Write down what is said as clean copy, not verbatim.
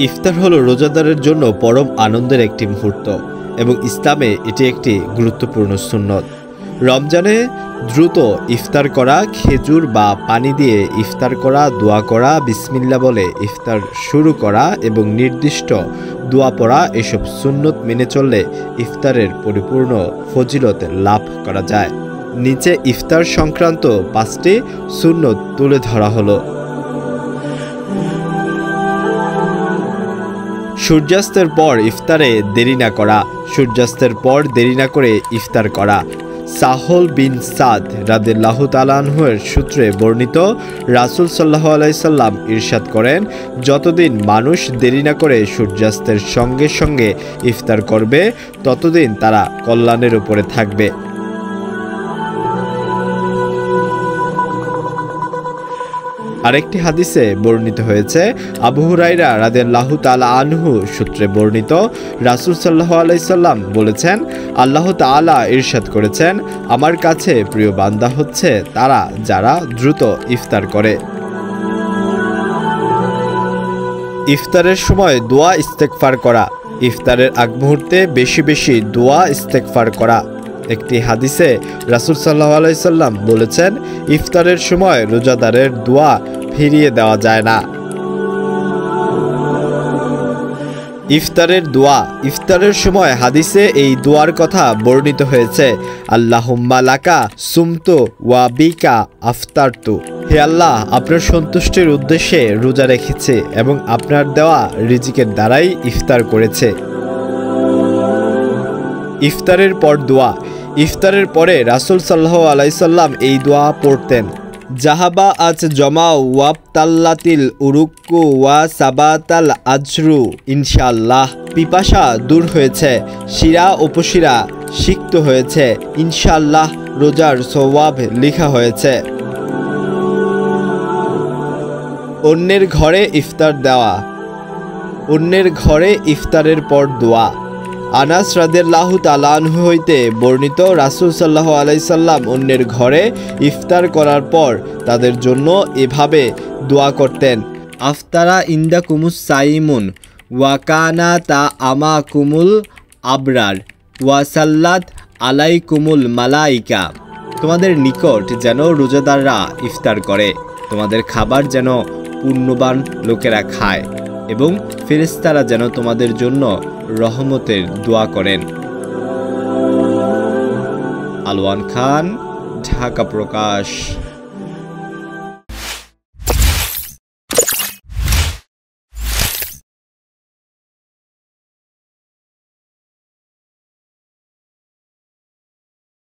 ইফতার হলো রোজাদারের জন্য পরম আনন্দের একটি মুহূর্ত এবং ইসলামে এটি একটি গুরুত্বপূর্ণ সুন্নত। রমজানে দ্রুত ইফতার করা, খেজুর বা পানি দিয়ে ইফতার করা, দোয়া করা, বিসমিল্লাহ বলে ইফতার শুরু করা এবং নির্দিষ্ট দোয়া পড়া, এসব সুন্নত মেনে চললে ইফতারের পরিপূর্ণ ফজিলত লাভ করা যায়। নিচে ইফতার সংক্রান্ত 5টি সুন্নত তুলে ধরা হলো। সূর্যাস্তের পর ইফতারে দেরি না করা। সূর্যাস্তের পর দেরি না করে ইফতার করা। সাহল বিন সাদ রাদিয়াল্লাহু তাআলা আনহুর সূত্রে বর্ণিত, রাসূল সাল্লাল্লাহু আলাইহি সাল্লাম ইরশাদ করেন, যতদিন মানুষ দেরি না করে সূর্যাস্তের সঙ্গে সঙ্গে ইফতার করবে ততদিন তারা কল্যাণের উপরে থাকবে। আরেকটি হাদিসে বর্ণিত হয়েছে, আবু হুরায়রা রাদিয়াল্লাহু তাআলা আনহু সূত্রে বর্ণিত, রাসূল সাল্লাল্লাহু আলাইহি সাল্লাম বলেছেন, আল্লাহ তাআলা ইরশাদ করেছেন, আমার কাছে প্রিয় বান্দা হচ্ছে তারা যারা দ্রুত ইফতার করে। ইফতারের সময় দোয়া ইস্তেগফার করা। ইফতারের আগ মুহূর্তে বেশি বেশি দোয়া ইস্তেগফার করা। একটি হাদিসে রাসূল সাল্লাল্লাহু আলাইহি সাল্লাম বলেছেন, ইফতারের সময় রোজাদারের দোয়া ফিরিয়ে দেওয়া যায় না। ইফতারের দোয়া। ইফতারের সময় হাদিসে এই দোয়ার কথা বর্ণিত হয়েছে, আল্লাহুম্মা লাকা সুমতু ওয়া বিকা আফতারতু। হে আল্লাহ, আপনার সন্তুষ্টির উদ্দেশ্যে রোজা রেখেছে এবং আপনার দেওয়া রিজিকের দ্বারাই ইফতার করেছে। ইফতারের পর দোয়া। ইফতারের পরে রাসূল সাল্লাল্লাহু আলাইহি সাল্লাম এই দোয়া পড়তেন, জাহাবা আজ জমাও ওয়াবতাল্লাতিল উরুক্কু ওয়া সাবাতাল আজরু ইনশাআল্লাহ। পিপাসা দূর হয়েছে, শিরা উপশিরা সিক্ত হয়েছে, ইনশাআল্লাহ রোজার সওয়াব লেখা হয়েছে। অন্যের ঘরে ইফতার দেওয়া। অন্যের ঘরে ইফতারের পর দোয়া। আনাস রাদিয়াল্লাহু তাআলা আনহু হইতে বর্ণিত, রাসূল সাল্লাল্লাহু আলাইহি সাল্লাম অন্যের ঘরে ইফতার করার পর তাদের জন্য এভাবে দোয়া করতেন, আফতারা ইনদাকুমুস সাইমুন ওয়া কানা তা আমাকুমুল আবরার ওয়া সাল্লাত আলাইকুমুল মালাইকা। তোমাদের নিকট যেন রোজাদাররা ইফতার করে, তোমাদের খাবার যেন পুণ্যবান লোকেরা খায় এবং ফেরেশতারা যেন তোমাদের জন্য রহমতের দোয়া করেন। আলওয়ান খান, ঢাকা প্রকাশ।